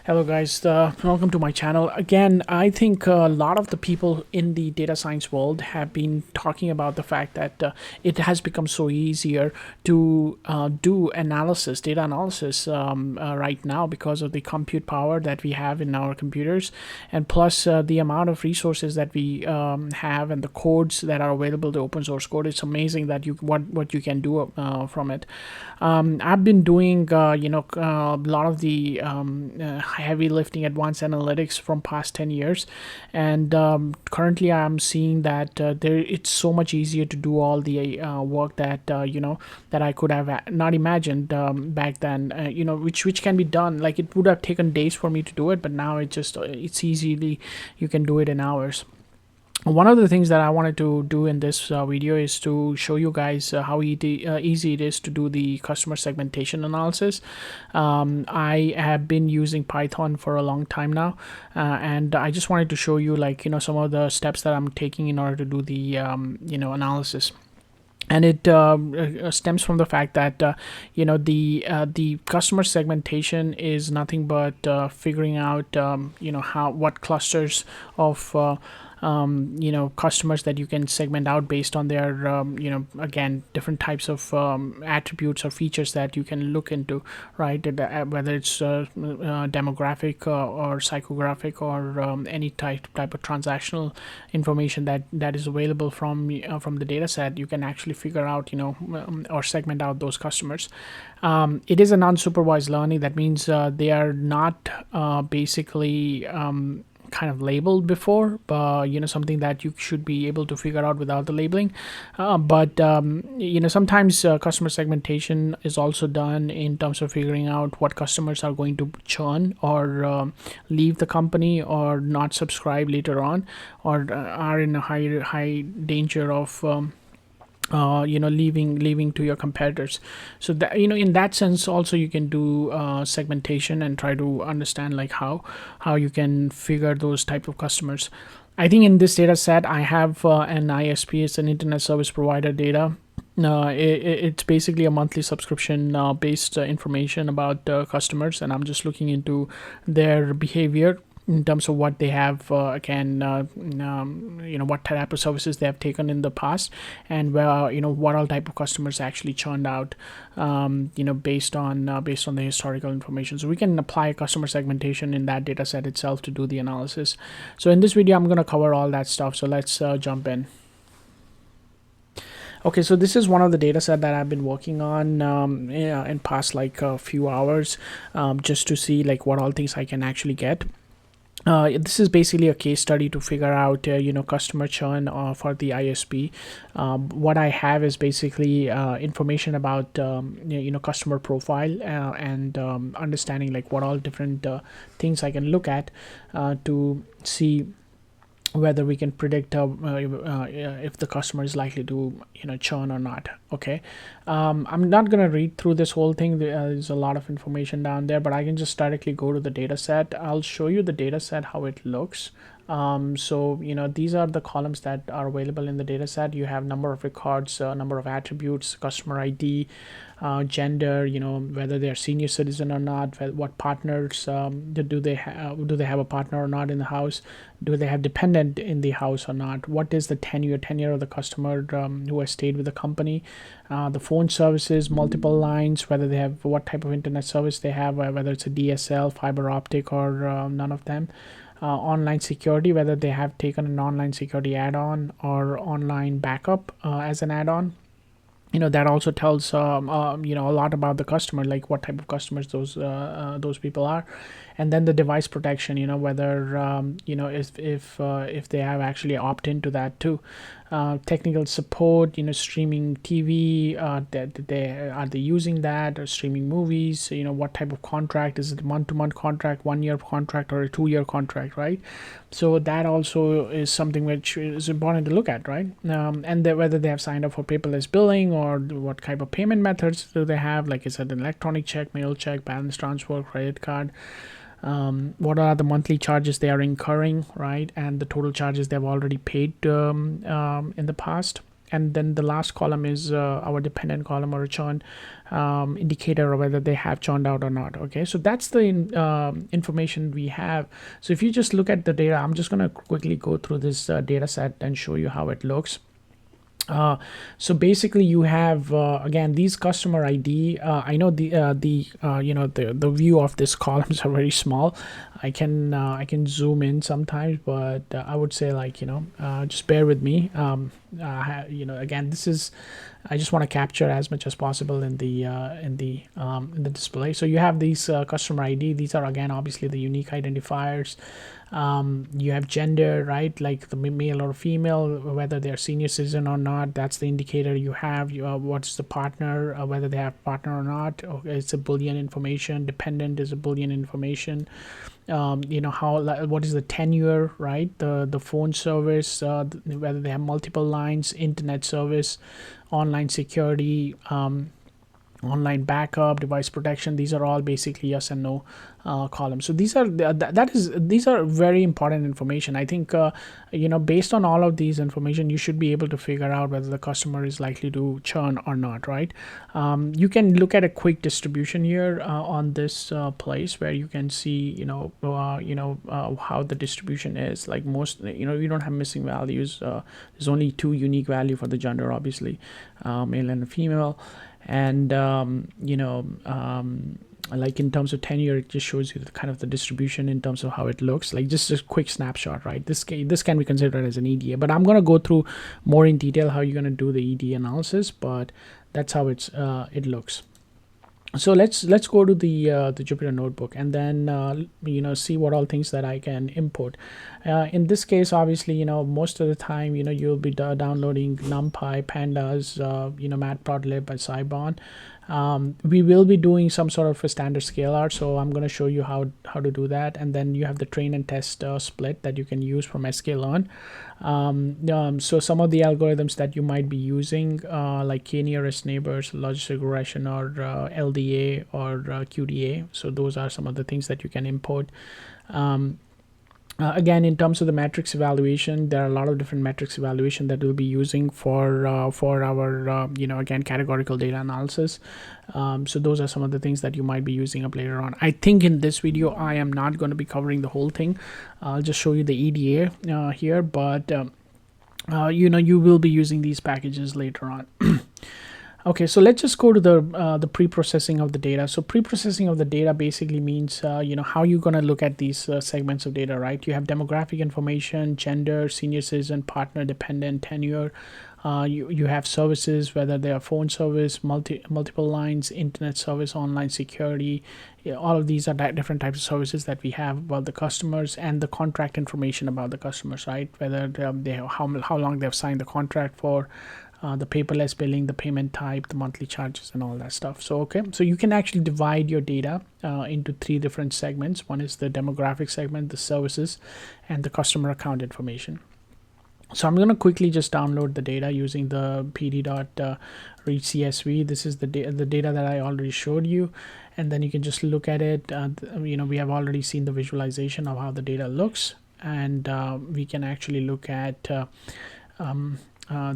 Hello guys, welcome to my channel. Again, I think a lot of the people in the data science world have been talking about the fact that it has become so easier to do analysis, data analysis right now because of the compute power that we have in our computers, and plus the amount of resources that we have and the codes that are available, the open source code. It's amazing that what you can do from it. I've been doing a lot of the heavy lifting advanced analytics from past 10 years, and currently I'm seeing that there it's so much easier to do all the work that that I could have not imagined back then, which can be done. Like, it would have taken days for me to do it, but now it's easily, you can do it in hours. One of the things that I wanted to do in this video is to show you guys how easy it is to do the customer segmentation analysis. I have been using Python for a long time now, and I just wanted to show you, like, some of the steps that I'm taking in order to do the analysis. And it stems from the fact that the customer segmentation is nothing but figuring out what clusters of customers that you can segment out based on their again, different types of attributes or features that you can look into, right? Whether it's demographic or psychographic or any type of transactional information that is available from the data set, you can actually figure out or segment out those customers. It is an unsupervised learning. That means they are not basically kind of labeled before, but something that you should be able to figure out without the labeling. But sometimes customer segmentation is also done in terms of figuring out what customers are going to churn or leave the company or not subscribe later on, or are in a high danger of leaving to your competitors. So that, in that sense also, you can do segmentation and try to understand, like, how you can figure those type of customers. I think in this data set I have an ISP. It's an internet service provider data. It's basically a monthly subscription based information about customers, and I'm just looking into their behavior in terms of what they have what type of services they have taken in the past, and where what all type of customers actually churned out, based on the historical information. So we can apply customer segmentation in that data set itself to do the analysis. So in this video I'm going to cover all that stuff, so let's jump in. Okay, so this is one of the data set that I've been working on in past, like, a few hours, just to see, like, what all things I can actually get. This is basically a case study to figure out customer churn for the ISP. What I have is basically information about customer profile, and understanding, like, what all different things I can look at to see whether we can predict if the customer is likely to churn or not. Okay, I'm not gonna read through this whole thing. There's a lot of information down there, but I can just directly go to the data set. I'll show you the data set, how it looks. So these are the columns that are available in the data set. You have number of records, number of attributes, customer ID, gender, whether they're senior citizen or not, what partners do they have a partner or not in the house, do they have dependent in the house or not, what is the tenure of the customer who has stayed with the company, the phone services, multiple lines, whether they have, what type of internet service they have, whether it's a DSL, fiber optic, or none of them. Online security, whether they have taken an online security add-on or online backup as an add-on. That also tells a lot about the customer, like what type of customers those people are. And then the device protection, whether if they have actually opt into that too. Technical support, streaming TV, are they using that, or streaming movies, what type of contract is it, month-to-month contract, 1-year contract, or a 2-year contract, right? So that also is something which is important to look at, right? And whether they have signed up for paperless billing, or what type of payment methods do they have, like, is it an electronic check, mail check, balance transfer, credit card, what are the monthly charges they are incurring, right, and the total charges they've already paid in the past. and then the last column is our dependent column, or a churn indicator, or whether they have churned out or not. Okay, so that's the information we have. So if you just look at the data, I'm just going to quickly go through this data set and show you how it looks. So basically you have again these customer ID. I know the view of this columns are very small. I can zoom in sometimes, but I would say, like, just bear with me. Again, this is, I just want to capture as much as possible in the display. So you have these customer ID. These are, again, obviously the unique identifiers. You have gender, right, like the male or female, whether they're senior citizen or not. That's the indicator you have. What's the partner, whether they have partner or not. Okay, it's a Boolean information. Dependent is a Boolean information. What is the tenure, right, the phone service, whether they have multiple lines, internet service, online security, online backup, device protection. These are all basically yes and no columns. So these are these are very important information. I think based on all of these information, you should be able to figure out whether the customer is likely to churn or not, right? You can look at a quick distribution here on this place, where you can see how the distribution is. Like most, you don't have missing values. There's only two unique value for the gender, obviously, male and female. And like in terms of tenure, it just shows you the distribution in terms of how it looks. Like just a quick snapshot, right? This can be considered as an EDA, but I'm going to go through more in detail how you're going to do the EDA analysis, but that's how it looks. So let's go to the Jupyter notebook, and then see what all things that I can import. In this case, obviously, most of the time, you'll be downloading NumPy, Pandas, Matplotlib, and Cybon. We will be doing some sort of a standard scalar, so I'm going to show you how to do that. And then you have the train and test split that you can use from sklearn. So some of the algorithms that you might be using, like k-nearest neighbors, logistic regression, or LDA, or QDA. So those are some of the things that you can import. Again, in terms of the metrics evaluation, there are a lot of different metrics evaluation that we'll be using for our again, categorical data analysis. So those are some of the things that you might be using up later on. I think in this video I am not going to be covering the whole thing. I'll just show you the EDA here, but you will be using these packages later on. Okay, so let's just go to the pre-processing of the data. So pre-processing of the data basically means how you're going to look at these segments of data, right? You have demographic information, gender, senior citizen, partner, dependent, tenure. You have services, whether they are phone service, multiple lines, internet service, online security. All of these are different types of services that we have about the customers, and the contract information about the customers, right? Whether how long they've signed the contract for. The paperless billing, the payment type, the monthly charges, and all that stuff. So okay, so you can actually divide your data into three different segments. One is the demographic segment, the services, and the customer account information. So I'm going to quickly just download the data using the pd.read CSV. This is the data that I already showed you, and then you can just look at it. We have already seen the visualization of how the data looks, and we can actually look at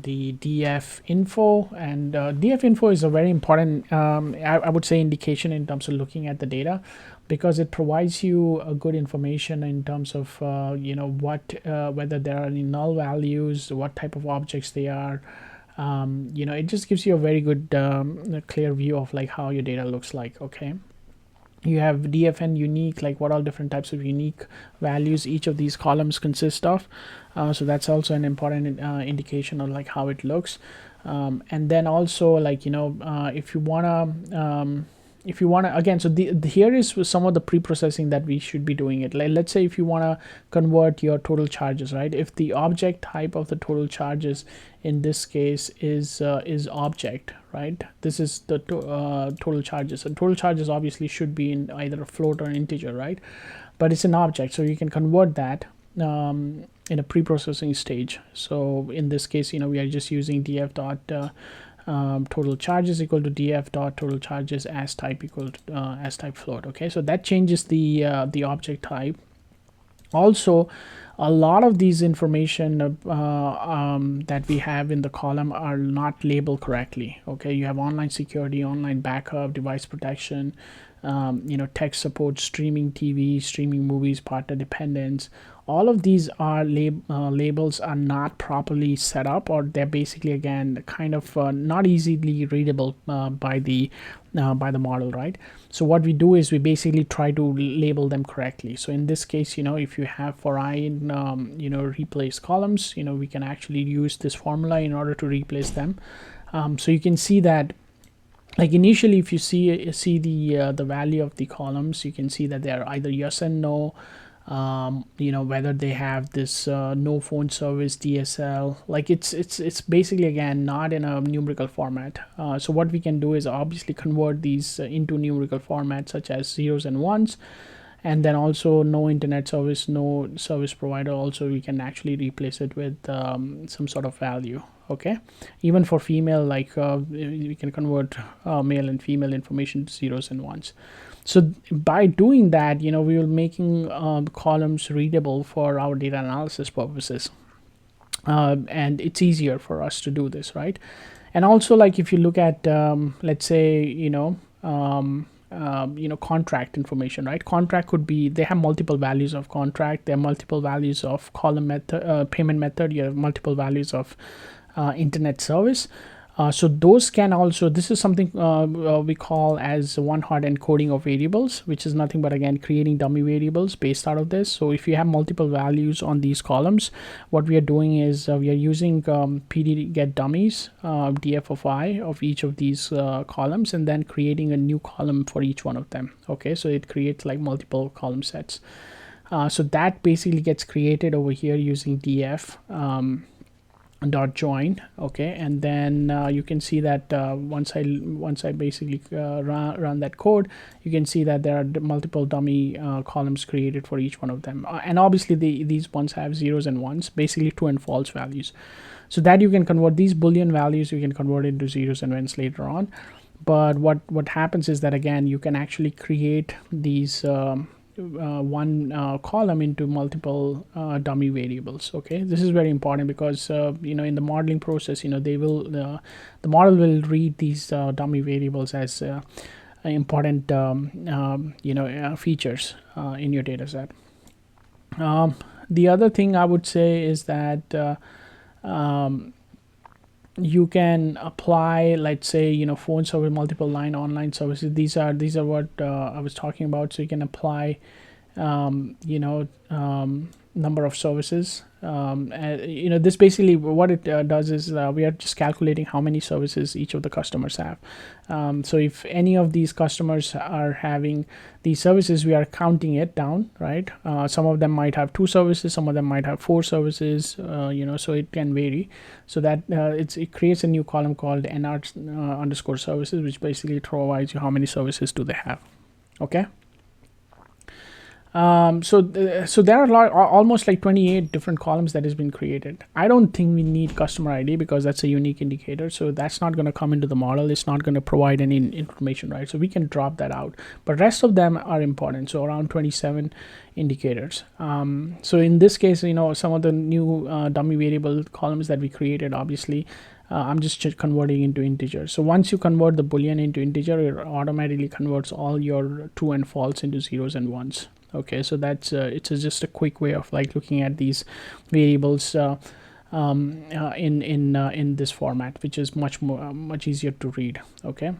the DF info, and DF info is a very important I would say indication in terms of looking at the data, because it provides you a good information in terms of whether there are any null values, what type of objects they are. It just gives you a very good clear view of like how your data looks like. Okay, you have DFN unique, like what all different types of unique values each of these columns consist of. So that's also an important indication of like how it looks. And then also, like, if you wanna again, so here is some of the pre-processing that we should be doing it. Like, let's say if you want to convert your total charges, right? If the object type of the total charges in this case is object, right? This is the total charges, and total charges obviously should be in either a float or an integer, right? But it's an object, so you can convert that in a pre-processing stage. So in this case, we are just using df dot total charges equal to df dot total charges as type equal to as type float. Okay, so that changes the object type. Also, a lot of these information that we have in the column are not labeled correctly. Okay, you have online security, online backup, device protection, tech support, streaming TV, streaming movies, partner dependence. All of these are labels are not properly set up, or they're basically again kind of not easily readable by the model, right? So what we do is we basically try to label them correctly. So in this case, if you have for replace columns, we can actually use this formula in order to replace them. So you can see that, like initially, if you see the value of the columns, you can see that they are either yes and no. Whether they have this no phone service, DSL, like it's basically again not in a numerical format. So what we can do is obviously convert these into numerical formats such as zeros and ones, and then also no internet service, no service provider. Also, we can actually replace it with some sort of value. Okay, even for female, like we can convert male and female information to zeros and ones. So by doing that, we will making columns readable for our data analysis purposes, and it's easier for us to do this, right? And also, like if you look at let's say contract information, right? Contract could be, they have multiple values of contract, there are multiple values of column method, payment method, you have multiple values of internet service. So those can also, this is something we call as one-hot encoding of variables, which is nothing but again creating dummy variables based out of this. So if you have multiple values on these columns, what we are doing is we are using PD get dummies, df of I of each of these columns, and then creating a new column for each one of them. Okay, so it creates like multiple column sets. So that basically gets created over here using df dot join. Okay, and then you can see that once I basically run that code, you can see that there are multiple dummy columns created for each one of them, and obviously these ones have zeros and ones, basically true and false values, so that you can convert these Boolean values, you can convert into zeros and ones later on. But what happens is that again you can actually create these one column into multiple dummy variables. Okay, this is very important because in the modeling process, they will the model will read these dummy variables as important features in your data set. The other thing I would say is that you can apply, let's say, phone service, multiple line online services. These are what I was talking about. So you can apply number of services. This basically what it does is we are just calculating how many services each of the customers have. So if any of these customers are having these services, we are counting it down, right? Some of them might have 2 services, some of them might have 4 services, so it can vary. So that it creates a new column called nr underscore services, which basically provides you how many services do they have. Okay. So there are almost like 28 different columns that has been created. I don't think we need customer ID because that's a unique indicator. So that's not going to come into the model. It's not going to provide any information, right? So we can drop that out, but rest of them are important. So around 27 indicators. So in this case, some of the new dummy variable columns that we created, obviously, I'm just converting into integer. So once you convert the Boolean into integer, it automatically converts all your true and false into zeros and ones. Okay, so that's it's just a quick way of like looking at these variables in this format, which is much easier to read. Okay,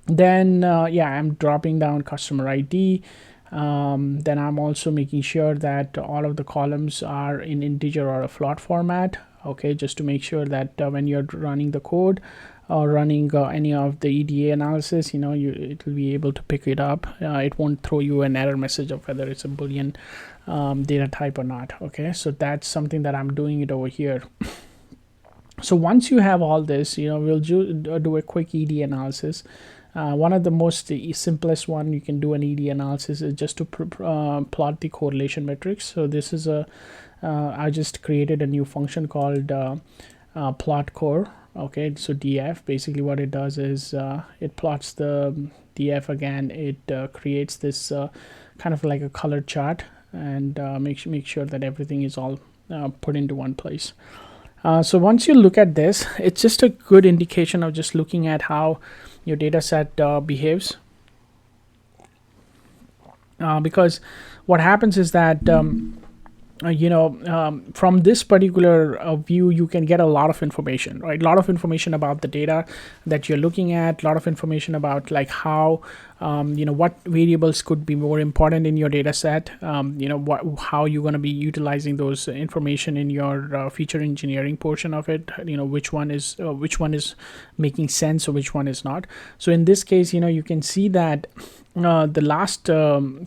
then I'm dropping down customer ID. Then I'm also making sure that all of the columns are in integer or a float format. Okay, just to make sure that when you're running the code or running any of the EDA analysis, it will be able to pick it up. It won't throw you an error message of whether it's a Boolean data type or not. Okay, so that's something that I'm doing it over here. So once you have all this, we'll do a quick EDA analysis. One of the most simplest one you can do an EDA analysis is just to plot the correlation matrix. So this is I just created a new function called plot core. Okay, so df, basically what it does is it plots the df again. It creates this kind of like a color chart and make sure that everything is all put into one place. So once you look at this, it's just a good indication of just looking at how your data set behaves. Because what happens is that from this particular view, you can get a lot of information, right? A lot of information about the data that you're looking at, a lot of information about like how what variables could be more important in your data set, how you're going to be utilizing those information in your feature engineering portion of it, which one is making sense or which one is not. So in this case, you can see that the last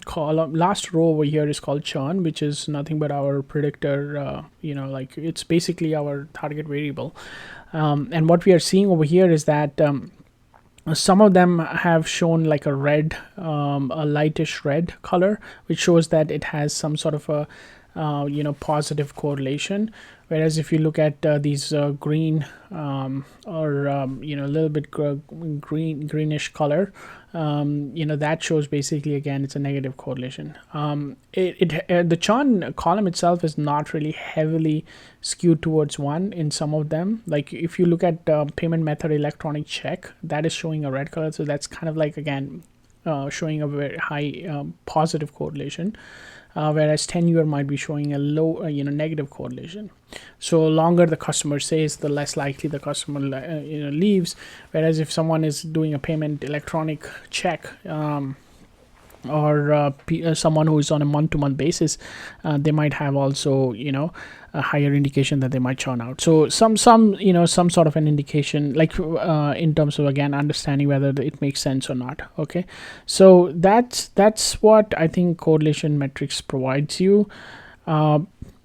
column, last row over here is called churn, which is nothing but our predictor. Like it's basically our target variable. And what we are seeing over here is that some of them have shown like a red, a lightish red color, which shows that it has some sort of a positive correlation. Whereas if you look at these green or a little bit greenish color, that shows basically again it's a negative correlation. The churn column itself is not really heavily skewed towards one in some of them. Like if you look at payment method electronic check, that is showing a red color, so that's kind of like again showing a very high positive correlation. Whereas tenure might be showing a low, negative correlation. So longer the customer stays, the less likely the customer leaves. Whereas if someone is doing a payment electronic check, or someone who is on a month-to-month basis, they might have also a higher indication that they might churn out. So some sort of an indication, like in terms of again understanding whether it makes sense or not. Okay, so that's what I think correlation metrics provides you.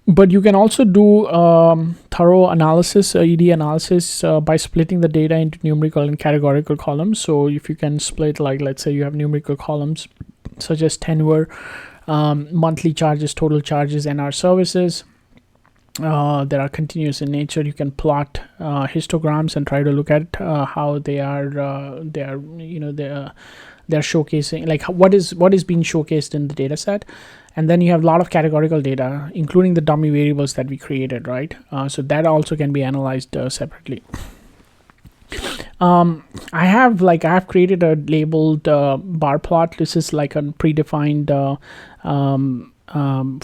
But you can also do thorough analysis, ED analysis, by splitting the data into numerical and categorical columns. So if you can split, like let's say you have numerical columns such as tenure, monthly charges, total charges, and our services. That are continuous in nature. You can plot histograms and try to look at how they're showcasing, like what is being showcased in the data set. And then you have a lot of categorical data, including the dummy variables that we created, right? So that also can be analyzed separately. I have created a labeled bar plot. This is like a predefined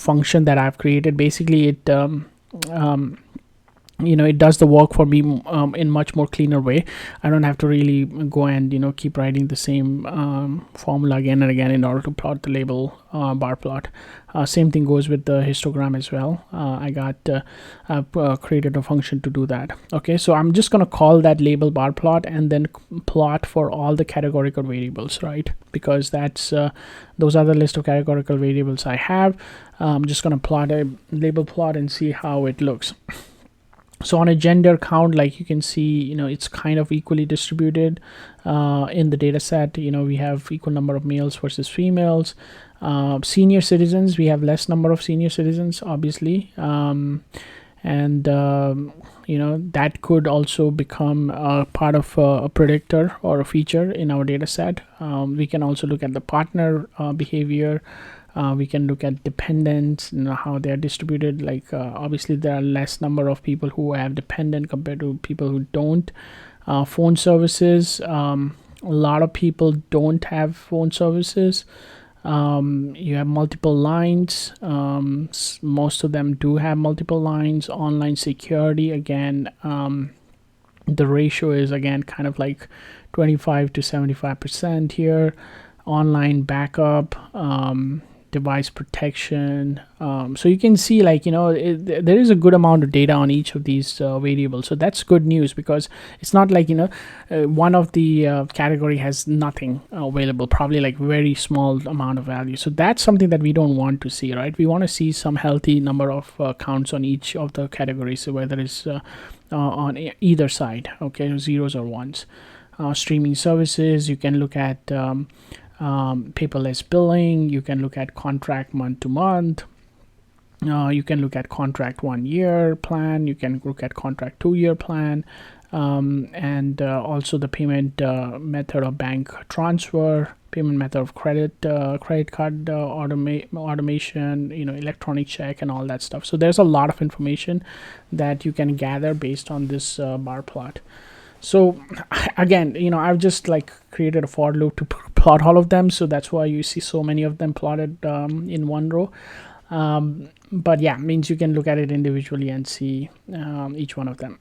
function that I've created. Basically, it it does the work for me in much more cleaner way. I don't have to really go and keep writing the same formula again and again in order to plot the label bar plot. Same thing goes with the histogram as well. I've created a function to do that. Okay, so I'm just going to call that label bar plot and then plot for all the categorical variables, right? Because that's those are the list of categorical variables I have. I'm just going to plot a label plot and see how it looks. So on a gender count, like you can see, it's kind of equally distributed in the data set. We have equal number of males versus females. Senior citizens, we have less number of senior citizens, obviously. That could also become a part of a predictor or a feature in our data set. We can also look at the partner behavior. We can look at dependents, how they are distributed. Like obviously there are less number of people who have dependent compared to people who don't. Phone services, a lot of people don't have phone services. You have multiple lines. Most of them do have multiple lines. Online security, again, the ratio is again kind of like 25 to 75% here. Online backup, device protection. So you can see, like, there is a good amount of data on each of these variables. So that's good news, because it's not like one of the category has nothing available, probably like very small amount of value. So that's something that we don't want to see, right? We want to see some healthy number of counts on each of the categories, so whether it's on either side, okay, zeros or ones. Streaming services, you can look at paperless billing. You can look at contract month to month. You can look at contract 1 year plan. You can look at contract 2 year plan, and also the payment method of bank transfer, payment method of credit card automation, electronic check and all that stuff. So there's a lot of information that you can gather based on this bar plot. So again, I've just like created a for loop to plot all of them, so that's why you see so many of them plotted in one row. But yeah, means you can look at it individually and see each one of them.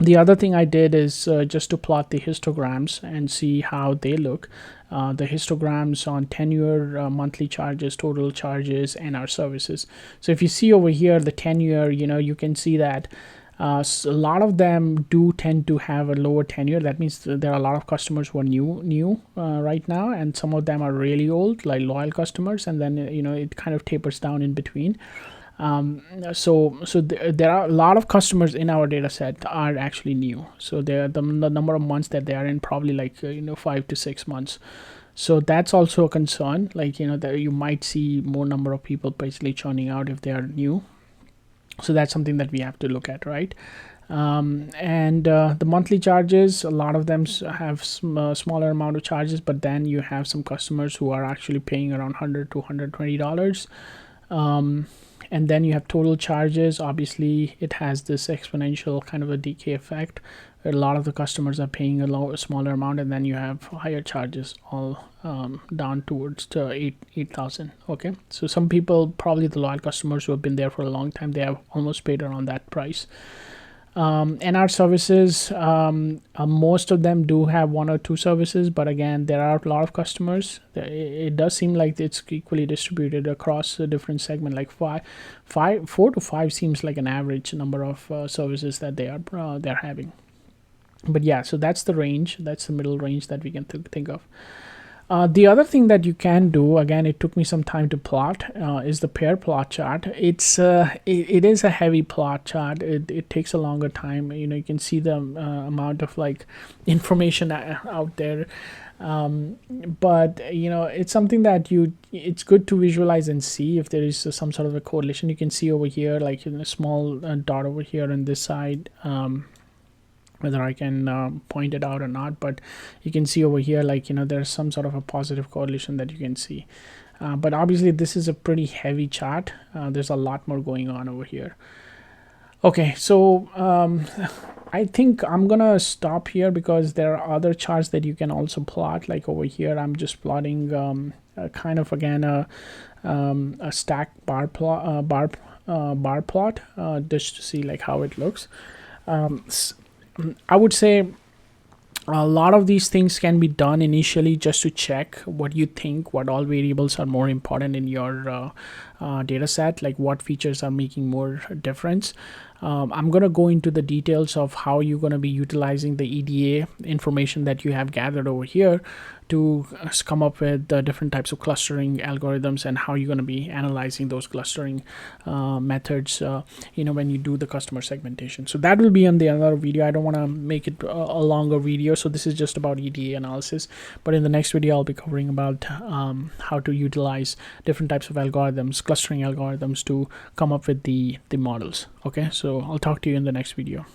The other thing I did is just to plot the histograms and see how they look. The histograms on tenure, monthly charges, total charges, and our services. So if you see over here the tenure, you can see that a lot of them do tend to have a lower tenure. That means there are a lot of customers who are new right now, and some of them are really old, like loyal customers, and then it kind of tapers down in between. So there are a lot of customers in our data set are actually new. So the number of months that they are in, probably like 5 to 6 months. So that's also a concern, like that you might see more number of people basically churning out if they are new. So that's something that we have to look at, right? And the monthly charges, a lot of them have smaller amount of charges, but then you have some customers who are actually paying around $100 to $120. And then you have total charges. Obviously it has this exponential kind of a decay effect. A lot of the customers are paying a smaller amount, and then you have higher charges all down towards 8,000. Okay, so some people, probably the loyal customers who have been there for a long time, they have almost paid around that price. And our services, most of them do have 1 or 2 services, but again, there are a lot of customers. It does seem like it's equally distributed across a different segment, like 4 to 5 seems like an average number of services that they're having. But yeah, so that's the range, that's the middle range that we can think of. The other thing that you can do, again, it took me some time to plot, is the pair plot chart. It is a heavy plot chart. It takes a longer time. You can see the amount of like information out there, but it's something that it's good to visualize and see if there is some sort of a correlation. You can see over here, like a small dot over here on this side. Whether I can point it out or not, but you can see over here, like there's some sort of a positive correlation that you can see, but obviously this is a pretty heavy chart. There's a lot more going on over here. Okay, so I think I'm gonna stop here because there are other charts that you can also plot. Like over here, I'm just plotting kind of again a stack bar plot, just to see like how it looks. I would say a lot of these things can be done initially just to check what you think, what all variables are more important in your data set, like what features are making more difference. I'm going to go into the details of how you're going to be utilizing the EDA information that you have gathered over here to come up with different types of clustering algorithms, and how you're going to be analyzing those clustering methods when you do the customer segmentation. So that will be in the other video. I don't want to make it a longer video, so this is just about EDA analysis, but in the next video I'll be covering about how to utilize different types of algorithms, clustering algorithms, to come up with the models. Okay, so I'll talk to you in the next video.